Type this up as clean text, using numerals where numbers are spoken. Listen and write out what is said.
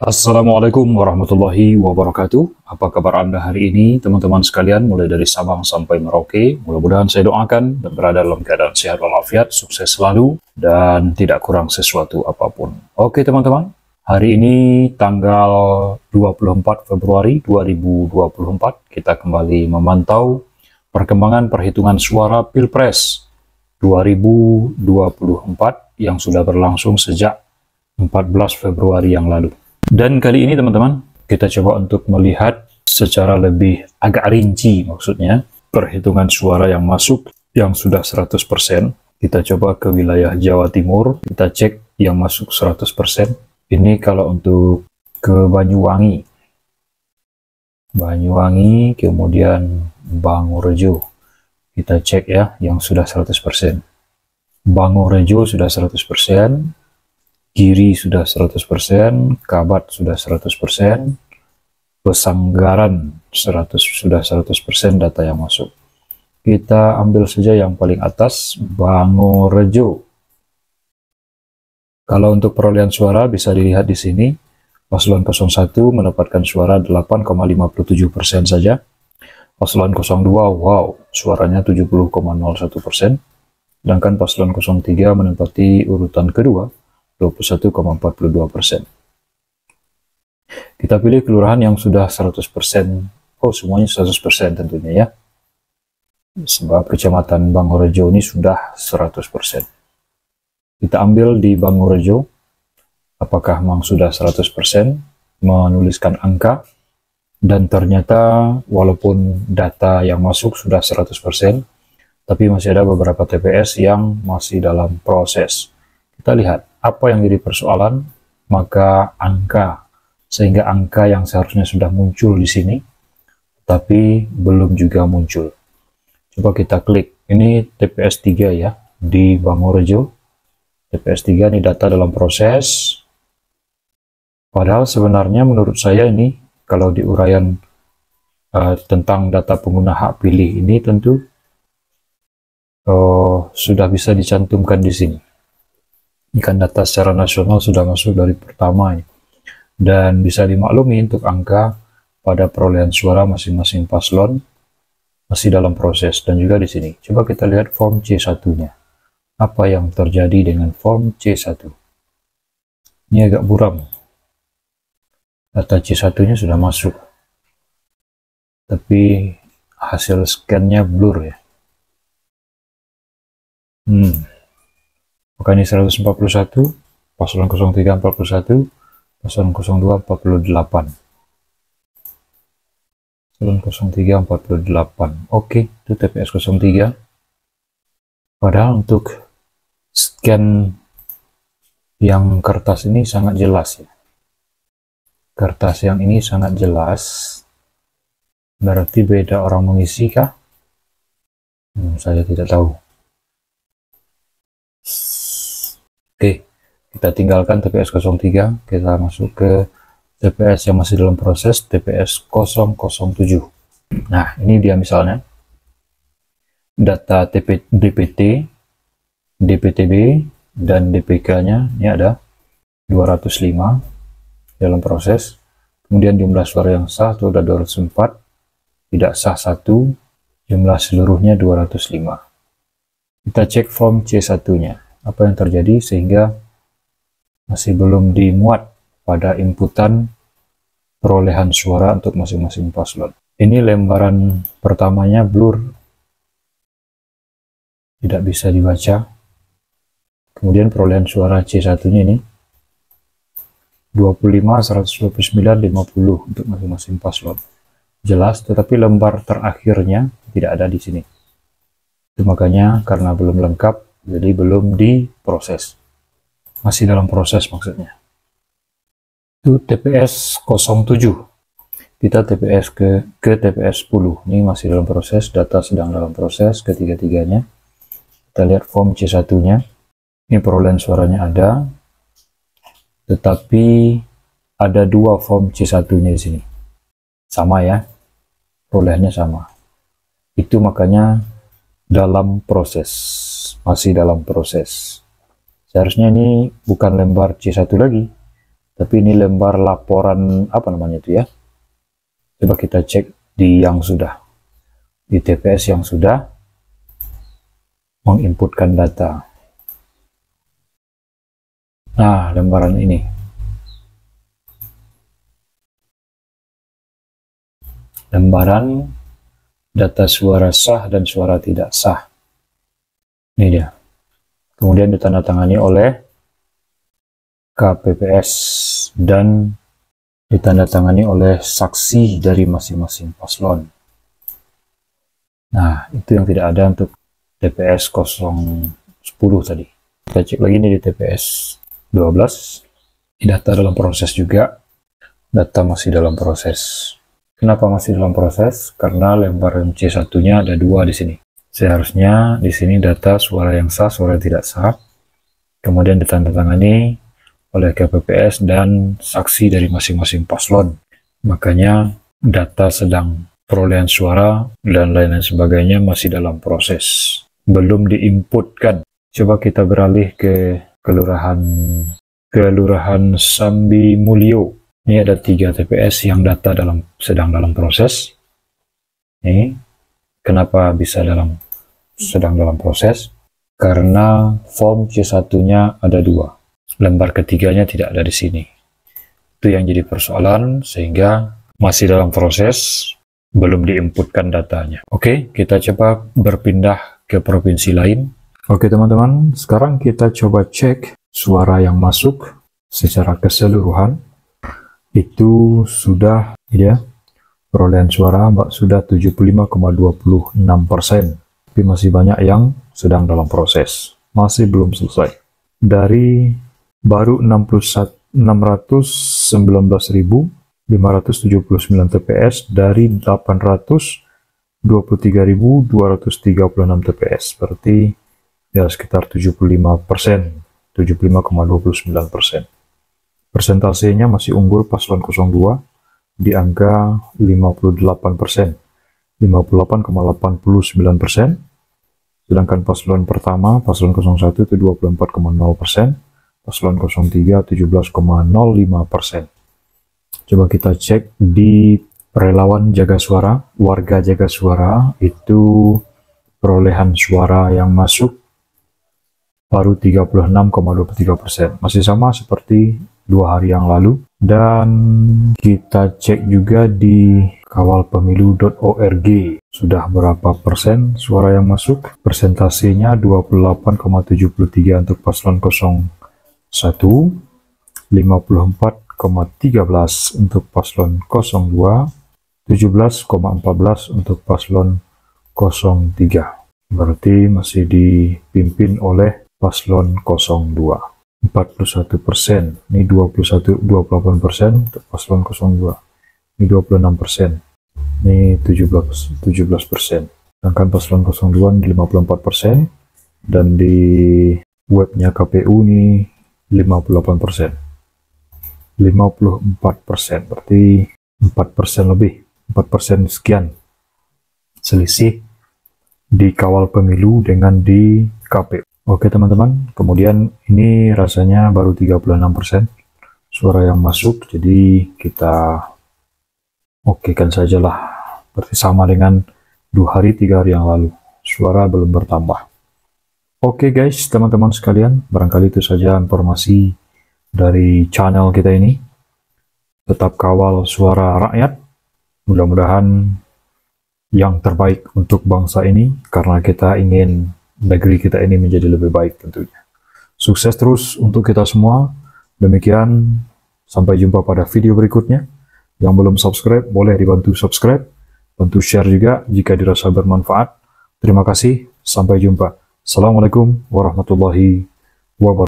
Assalamualaikum warahmatullahi wabarakatuh. Apa kabar Anda hari ini, teman-teman sekalian, mulai dari Sabang sampai Merauke? Mudah-mudahan saya doakan dan berada dalam keadaan sehat walafiat, sukses selalu, dan tidak kurang sesuatu apapun. Oke teman-teman, hari ini tanggal 24 Februari 2024, kita kembali memantau perkembangan perhitungan suara Pilpres 2024 yang sudah berlangsung sejak 14 Februari yang lalu. Dan kali ini teman-teman, kita coba untuk melihat secara lebih agak rinci, maksudnya perhitungan suara yang masuk yang sudah 100%. Kita coba ke wilayah Jawa Timur, kita cek yang masuk 100%. Ini kalau untuk ke Banyuwangi, kemudian Bangorejo, kita cek ya yang sudah 100%. Bangorejo sudah 100%. Giri sudah 100%, Kabat sudah 100%, Pesanggaran sudah 100% data yang masuk. Kita ambil saja yang paling atas, Bangorejo. Kalau untuk perolehan suara bisa dilihat di sini, paslon 01 mendapatkan suara 8,57% saja. Paslon 02, wow, suaranya 70,01%. Sedangkan paslon 03 menempati urutan kedua, 21,42%. Kita pilih kelurahan yang sudah 100%. Oh, semuanya 100% tentunya ya. Sebab kecamatan Bangorejo ini sudah 100%. Kita ambil di Bangorejo, apakah memang sudah 100%, menuliskan angka, dan ternyata walaupun data yang masuk sudah 100%, tapi masih ada beberapa TPS yang masih dalam proses. Kita lihat apa yang jadi persoalan, maka angka, sehingga angka yang seharusnya sudah muncul di sini, tapi belum juga muncul. Coba kita klik, ini TPS 3 ya, di Bangorejo. TPS 3 ini data dalam proses, padahal sebenarnya menurut saya ini, kalau di uraian tentang data pengguna hak pilih ini tentu sudah bisa dicantumkan di sini. Ini kan data secara nasional sudah masuk dari pertama ini. Dan bisa dimaklumi untuk angka pada perolehan suara masing-masing paslon masih dalam proses. Dan juga di sini. Coba kita lihat form C1-nya. Apa yang terjadi dengan form C1? Ini agak buram. Data C1-nya sudah masuk. Tapi hasil scan-nya blur ya. Maka ini 141, paslon 03 41, paslon 02 48. Paslon 03 48. Oke, itu TPS 03. Padahal untuk scan yang kertas ini sangat jelas ya. Kertas yang ini sangat jelas. Berarti beda orang mengisi kah? Saya tidak tahu. Oke, kita tinggalkan TPS 03, kita masuk ke TPS yang masih dalam proses, TPS 007. Nah, ini dia misalnya data DPT, DPTB, dan DPK-nya, ini ada 205 dalam proses. Kemudian jumlah suara yang sah itu ada 204, tidak sah 1, jumlah seluruhnya 205. Kita cek form C1-nya. Apa yang terjadi sehingga masih belum dimuat pada inputan perolehan suara untuk masing-masing paslon. Ini lembaran pertamanya blur, tidak bisa dibaca. Kemudian perolehan suara C1-nya ini 25, 129, 50 untuk masing-masing paslon. Jelas, tetapi lembar terakhirnya tidak ada di sini. Itu makanya karena belum lengkap, jadi belum diproses, masih dalam proses maksudnya. Itu TPS 07, kita TPS ke TPS 10, ini masih dalam proses, data sedang dalam proses ketiga-tiganya. Kita lihat form C1-nya, ini perolehan suaranya ada, tetapi ada dua form C1-nya di sini, sama ya, perolehannya sama. Itu makanya dalam proses, masih dalam proses. Seharusnya ini bukan lembar C1 lagi, Tapi ini lembar laporan apa namanya itu ya. Coba kita cek di yang sudah, di TPS yang sudah menginputkan data. Nah, lembaran ini. Lembaran data suara sah dan suara tidak sah. Ini dia. Kemudian ditandatangani oleh KPPS dan ditandatangani oleh saksi dari masing-masing paslon. Nah, itu yang tidak ada untuk TPS 010 tadi. Kita cek lagi nih di TPS 12. Data dalam proses juga. Data masih dalam proses. Kenapa masih dalam proses? Karena lembaran C1-nya ada 2 di sini. Seharusnya di sini data suara yang sah, suara yang tidak sah, kemudian ditandatangani oleh KPPS dan saksi dari masing-masing paslon. Makanya data sedang perolehan suara dan lain-lain sebagainya masih dalam proses, belum diinputkan. Coba kita beralih ke Kelurahan Sambi Mulyo. Ini ada 3 TPS yang data sedang dalam proses. Ini kenapa bisa sedang dalam proses? Karena form C1-nya ada 2. Lembar ketiganya tidak ada di sini. Itu yang jadi persoalan, sehingga masih dalam proses, belum diinputkan datanya. Oke, kita coba berpindah ke provinsi lain. Oke teman-teman, sekarang kita coba cek suara yang masuk secara keseluruhan. Itu sudah ya, perolehan suara sudah 75,26%, tapi masih banyak yang sedang dalam proses, masih belum selesai. Dari baru 619.579 TPS dari 823.236 TPS, berarti ya sekitar 75%, 75,29%. Persentasenya masih unggul paslon 02 di angka 58%, 58,89%. Sedangkan paslon pertama, paslon 01 itu 24,0%, paslon 03 17,05%. Coba kita cek di relawan jaga suara, warga jaga suara, itu perolehan suara yang masuk baru 36,23%, masih sama seperti 2 hari yang lalu. Dan kita cek juga di kawalpemilu.org, sudah berapa persen suara yang masuk. Persentasenya 28,73 untuk paslon 01, 54,13 untuk paslon 02, 17,14 untuk paslon 03. Berarti masih dipimpin oleh paslon 02. 41%, ini 28% untuk paslon 02, ini 26%, ini 17%. Sedangkan paslon 02 ini 54%, dan di webnya KPU ini 58%. 54%, berarti 4% lebih, 4% sekian selisih di kawal pemilu dengan di KPU. Oke teman-teman, kemudian ini rasanya baru 36% suara yang masuk, jadi kita okekan sajalah, berarti sama dengan 2 hari 3 hari yang lalu, suara belum bertambah. Oke guys, teman-teman sekalian, barangkali itu saja informasi dari channel kita ini. Tetap kawal suara rakyat, mudah-mudahan yang terbaik untuk bangsa ini, karena kita ingin negeri kita ini menjadi lebih baik tentunya. Sukses terus untuk kita semua. Demikian, sampai jumpa pada video berikutnya. Yang belum subscribe, boleh dibantu subscribe, bantu share juga jika dirasa bermanfaat. Terima kasih, sampai jumpa. Assalamualaikum warahmatullahi wabarakatuh.